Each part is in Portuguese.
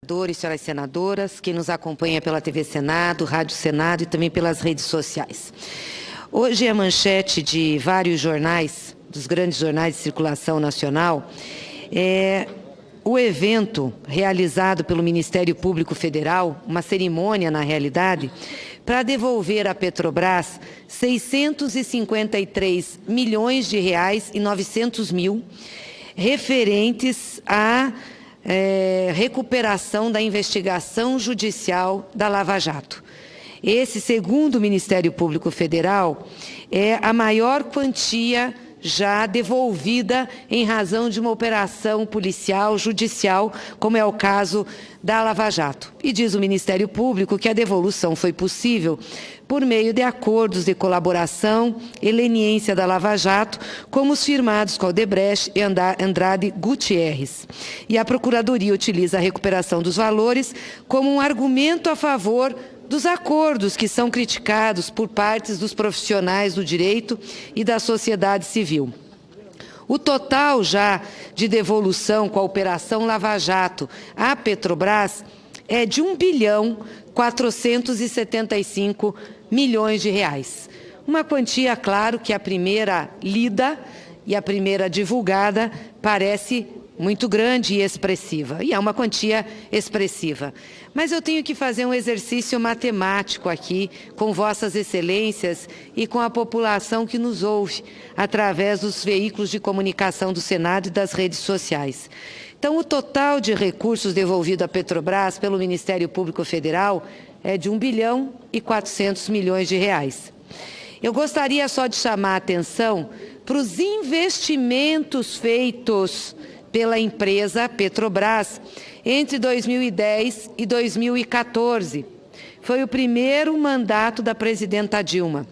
Senhoras e senadoras, quem nos acompanha pela TV Senado, Rádio Senado e também pelas redes sociais. Hoje é a manchete de vários jornais, dos grandes jornais de circulação nacional, o evento realizado pelo Ministério Público Federal, uma cerimônia na realidade, para devolver à Petrobras 653 milhões de reais e 900 mil referentes à recuperação da investigação judicial da Lava Jato. Esse, segundo o Ministério Público Federal, é a maior quantia já devolvida em razão de uma operação policial, judicial, como é o caso da Lava Jato. E diz o Ministério Público que a devolução foi possível por meio de acordos de colaboração e leniência da Lava Jato, como os firmados com Odebrecht e Andrade Gutierrez. E a Procuradoria utiliza a recuperação dos valores como um argumento a favor dos acordos que são criticados por partes dos profissionais do direito e da sociedade civil. O total já de devolução com a Operação Lava Jato à Petrobras é de 1.475 bilhões de reais. Uma quantia, claro, que a primeira lida e a primeira divulgada parece muito grande e expressiva, e é uma quantia expressiva. Mas eu tenho que fazer um exercício matemático aqui, com vossas excelências e com a população que nos ouve, através dos veículos de comunicação do Senado e das redes sociais. Então, o total de recursos devolvido à Petrobras pelo Ministério Público Federal é de 1.400 bilhões de reais. Eu gostaria só de chamar a atenção para os investimentos feitos pela empresa Petrobras entre 2010 e 2014. Foi o primeiro mandato da presidenta Dilma.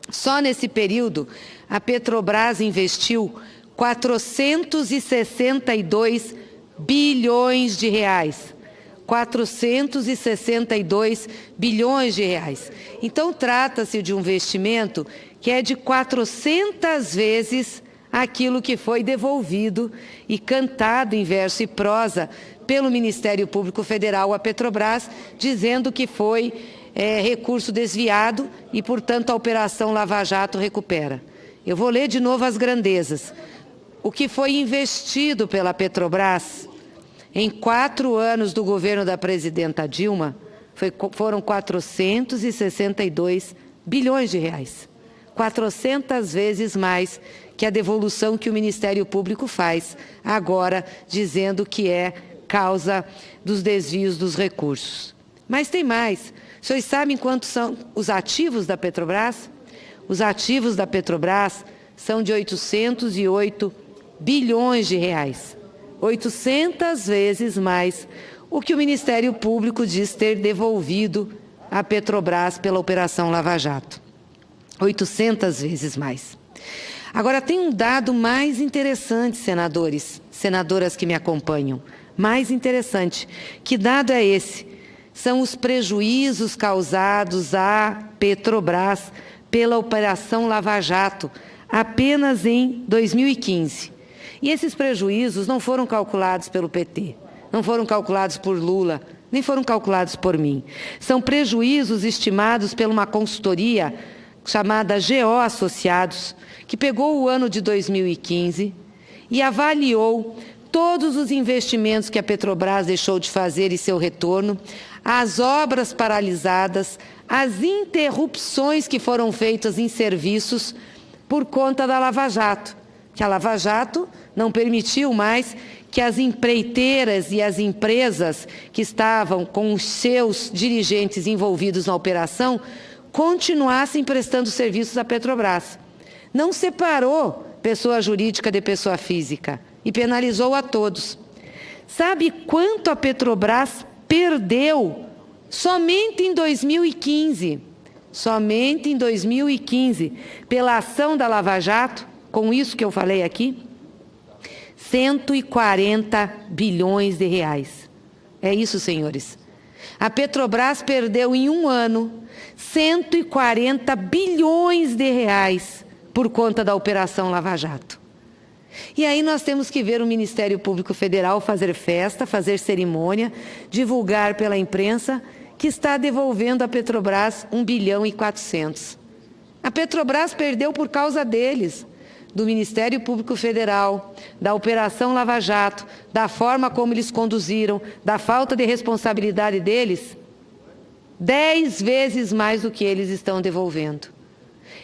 Só nesse período, a Petrobras investiu 462 bilhões de reais. 462 bilhões de reais. Então, trata-se de um investimento que é de 400 vezes aquilo que foi devolvido e cantado em verso e prosa pelo Ministério Público Federal à Petrobras, dizendo que foi recurso desviado e, portanto, a Operação Lava Jato recupera. Eu vou ler de novo as grandezas. O que foi investido pela Petrobras em 4 anos do governo da presidenta Dilma foram 462 bilhões de reais. 400 vezes mais que a devolução que o Ministério Público faz, agora dizendo que é causa dos desvios dos recursos. Mas tem mais. Vocês sabem quantos são os ativos da Petrobras? Os ativos da Petrobras são de 808 bilhões de reais. 800 vezes mais o que o Ministério Público diz ter devolvido à Petrobras pela Operação Lava Jato. 800 vezes mais. Agora, tem um dado mais interessante, senadores, senadoras que me acompanham. Mais interessante. Que dado é esse? São os prejuízos causados à Petrobras pela Operação Lava Jato, apenas em 2015. E esses prejuízos não foram calculados pelo PT, não foram calculados por Lula, nem foram calculados por mim. São prejuízos estimados por uma consultoria chamada GO Associados, que pegou o ano de 2015 e avaliou todos os investimentos que a Petrobras deixou de fazer e seu retorno, as obras paralisadas, as interrupções que foram feitas em serviços por conta da Lava Jato, que a Lava Jato não permitiu mais que as empreiteiras e as empresas que estavam com os seus dirigentes envolvidos na operação continuassem prestando serviços à Petrobras. Não separou pessoa jurídica de pessoa física e penalizou a todos. Sabe quanto a Petrobras perdeu somente em 2015? Somente em 2015, pela ação da Lava Jato, com isso que eu falei aqui, 140 bilhões de reais. É isso, senhores. A Petrobras perdeu em um ano 140 bilhões de reais por conta da Operação Lava Jato. E aí nós temos que ver o Ministério Público Federal fazer festa, fazer cerimônia, divulgar pela imprensa que está devolvendo à Petrobras 1 bilhão e 400. A Petrobras perdeu por causa deles, do Ministério Público Federal, da Operação Lava Jato, da forma como eles conduziram, da falta de responsabilidade deles, 10 vezes mais do que eles estão devolvendo.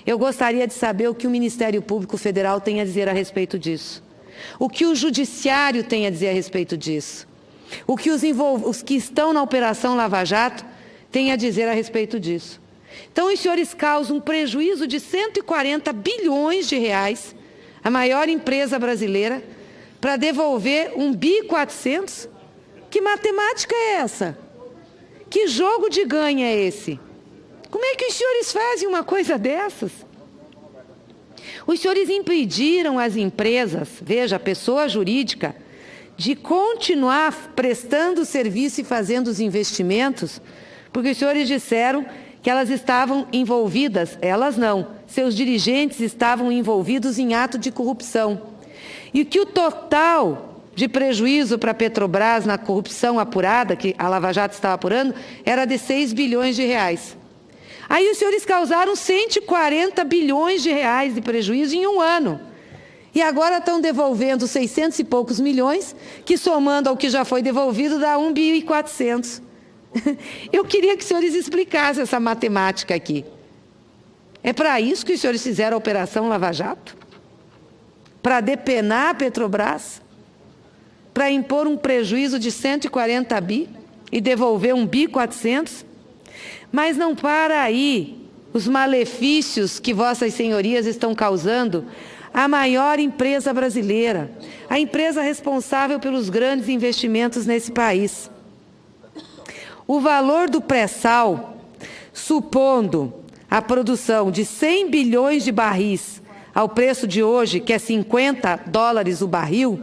Eu gostaria de saber o que o Ministério Público Federal tem a dizer a respeito disso. O que o Judiciário tem a dizer a respeito disso. O que os que estão na Operação Lava Jato têm a dizer a respeito disso. Então, os senhores causam um prejuízo de 140 bilhões de reais, a maior empresa brasileira, para devolver 1 bi 400? Que matemática é essa? Que jogo de ganha é esse? Como é que os senhores fazem uma coisa dessas? Os senhores impediram as empresas, veja, a pessoa jurídica, de continuar prestando serviço e fazendo os investimentos, porque os senhores disseram que elas estavam envolvidas, elas não, seus dirigentes estavam envolvidos em ato de corrupção. E que o total de prejuízo para a Petrobras na corrupção apurada, que a Lava Jato estava apurando, era de 6 bilhões de reais. Aí os senhores causaram 140 bilhões de reais de prejuízo em um ano. E agora estão devolvendo 600 e poucos milhões, que somando ao que já foi devolvido dá 1 bi e 400. Eu queria que os senhores explicassem essa matemática aqui. É para isso que os senhores fizeram a Operação Lava Jato? Para depenar a Petrobras? Para impor um prejuízo de 140 bi e devolver 1 bi 400? Mas não para aí os malefícios que vossas senhorias estão causando à maior empresa brasileira, a empresa responsável pelos grandes investimentos nesse país. O valor do pré-sal, supondo a produção de 100 bilhões de barris ao preço de hoje, que é 50 dólares o barril,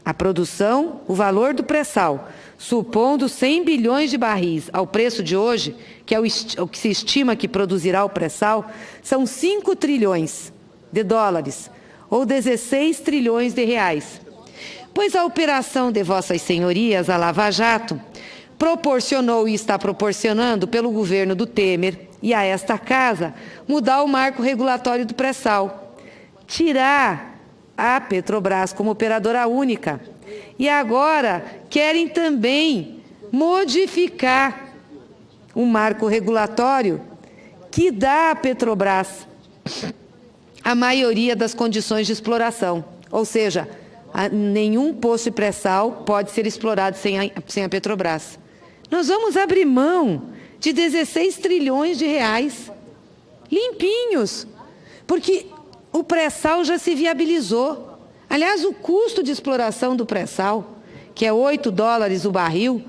a produção, o valor do pré-sal, supondo 100 bilhões de barris ao preço de hoje, que é o que se estima que produzirá o pré-sal, são 5 trilhões de dólares, ou 16 trilhões de reais. Pois a operação de vossas senhorias, a Lava Jato, proporcionou e está proporcionando pelo governo do Temer e a esta casa mudar o marco regulatório do pré-sal, tirar a Petrobras como operadora única. E agora querem também modificar o marco regulatório que dá à Petrobras a maioria das condições de exploração. Ou seja, nenhum poço de pré-sal pode ser explorado sem a Petrobras. Nós vamos abrir mão de 16 trilhões de reais, limpinhos, porque o pré-sal já se viabilizou. Aliás, o custo de exploração do pré-sal, que é 8 dólares o barril,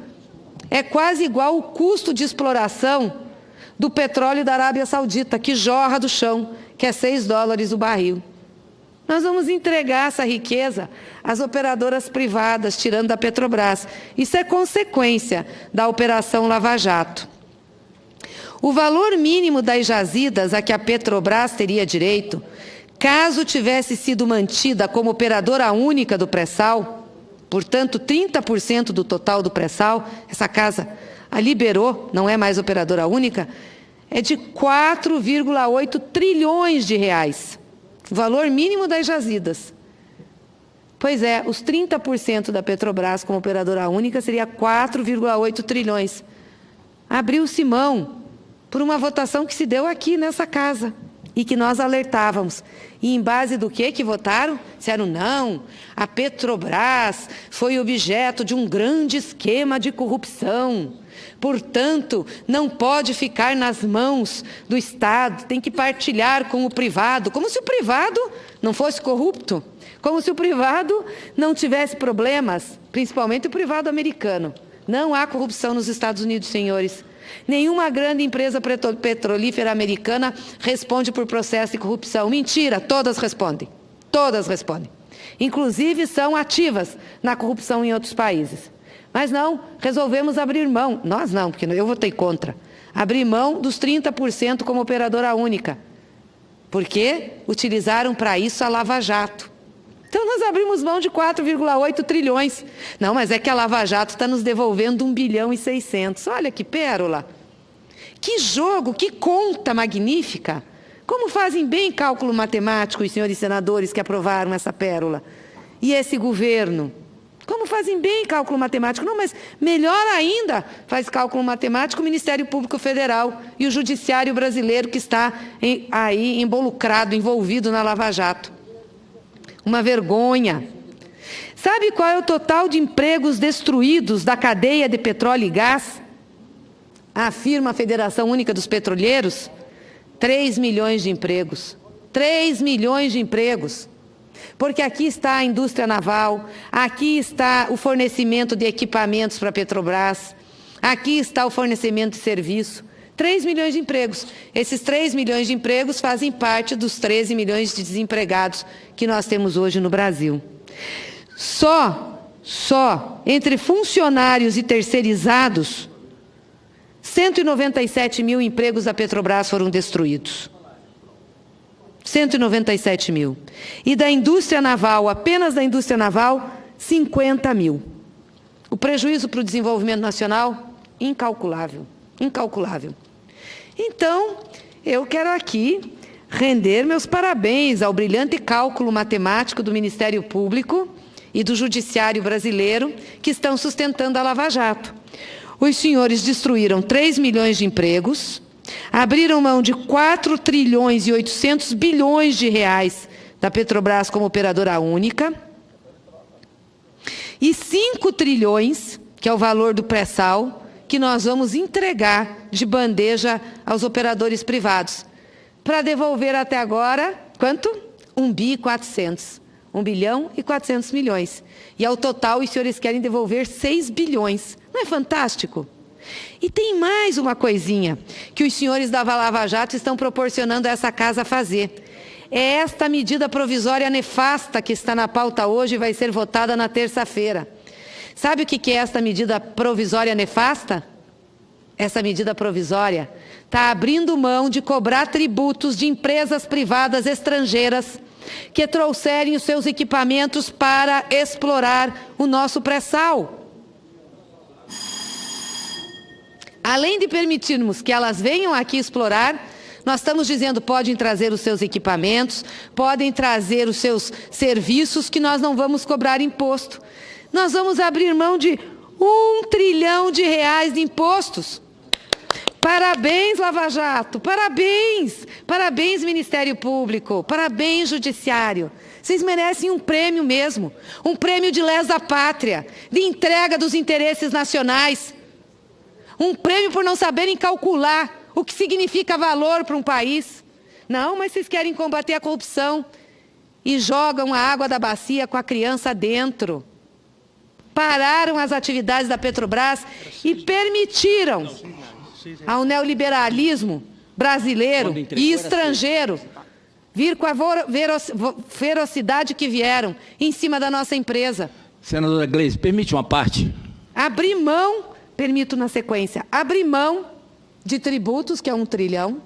é quase igual ao custo de exploração do petróleo da Arábia Saudita, que jorra do chão, que é 6 dólares o barril. Nós vamos entregar essa riqueza às operadoras privadas, tirando da Petrobras. Isso é consequência da Operação Lava Jato. O valor mínimo das jazidas a que a Petrobras teria direito, caso tivesse sido mantida como operadora única do pré-sal, portanto, 30% do total do pré-sal, essa casa a liberou, não é mais operadora única, é de 4,8 trilhões de reais. O valor mínimo das jazidas. Pois é, os 30% da Petrobras como operadora única seria 4,8 trilhões. Abriu-se mão por uma votação que se deu aqui nessa casa e que nós alertávamos. E em base do que votaram? Disseram, não, a Petrobras foi objeto de um grande esquema de corrupção. Portanto, não pode ficar nas mãos do Estado, tem que partilhar com o privado, como se o privado não fosse corrupto, como se o privado não tivesse problemas, principalmente o privado americano. Não há corrupção nos Estados Unidos, senhores. Nenhuma grande empresa petrolífera americana responde por processo de corrupção. Mentira, todas respondem. Todas respondem. Inclusive são ativas na corrupção em outros países. Mas não, resolvemos abrir mão. Nós não, porque eu votei contra. Abrir mão dos 30% como operadora única. porque utilizaram para isso a Lava Jato. Então nós abrimos mão de 4,8 trilhões. Não, mas é que a Lava Jato está nos devolvendo 1 bilhão e 600. Olha que pérola. Que jogo, que conta magnífica. Como fazem bem cálculo matemático os senhores senadores que aprovaram essa pérola. E esse governo. Como fazem bem cálculo matemático. Não, mas melhor ainda faz cálculo matemático o Ministério Público Federal e o Judiciário brasileiro que está aí envolvido na Lava Jato. Uma vergonha. Sabe qual é o total de empregos destruídos da cadeia de petróleo e gás? Afirma a Federação Única dos Petroleiros, 3 milhões de empregos. 3 milhões de empregos. Porque aqui está a indústria naval, aqui está o fornecimento de equipamentos para a Petrobras, aqui está o fornecimento de serviço. 3 milhões de empregos. Esses 3 milhões de empregos fazem parte dos 13 milhões de desempregados que nós temos hoje no Brasil. Só entre funcionários e terceirizados, 197 mil empregos da Petrobras foram destruídos. 197 mil. E da indústria naval, apenas da indústria naval, 50 mil. O prejuízo para o desenvolvimento nacional, incalculável. Incalculável. Então, eu quero aqui render meus parabéns ao brilhante cálculo matemático do Ministério Público e do Judiciário brasileiro que estão sustentando a Lava Jato. Os senhores destruíram 3 milhões de empregos, abriram mão de 4 trilhões e 800 bilhões de reais da Petrobras como operadora única e 5 trilhões, que é o valor do pré-sal, que nós vamos entregar de bandeja aos operadores privados. Para devolver até agora, quanto? 1 bilhão e 400 milhões. E ao total, os senhores querem devolver 6 bilhões. Não é fantástico? E tem mais uma coisinha que os senhores da Lava Jato estão proporcionando a essa casa fazer. É esta medida provisória nefasta que está na pauta hoje e vai ser votada na terça-feira. Sabe o que é esta medida provisória nefasta? Essa medida provisória está abrindo mão de cobrar tributos de empresas privadas estrangeiras que trouxerem os seus equipamentos para explorar o nosso pré-sal. Além de permitirmos que elas venham aqui explorar, nós estamos dizendo, podem trazer os seus equipamentos, podem trazer os seus serviços, que nós não vamos cobrar imposto. Nós vamos abrir mão de 1 trilhão de reais de impostos. Parabéns, Lava Jato, parabéns, parabéns, Ministério Público, parabéns, Judiciário. Vocês merecem um prêmio mesmo, um prêmio de lesa pátria, de entrega dos interesses nacionais, um prêmio por não saberem calcular o que significa valor para um país. Não, mas vocês querem combater a corrupção e jogam a água da bacia com a criança dentro. Pararam as atividades da Petrobras e permitiram ao neoliberalismo brasileiro e estrangeiro vir com a ferocidade que vieram em cima da nossa empresa. Senadora Gleisi, permite uma parte? Abrir mão, permito na sequência, abrir mão de tributos, que é 1 trilhão,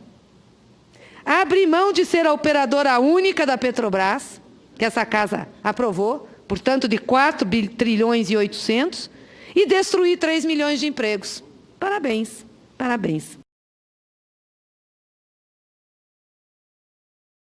abrir mão de ser a operadora única da Petrobras, que essa casa aprovou, portanto, de 4 trilhões e 800, e destruir 3 milhões de empregos. Parabéns, parabéns.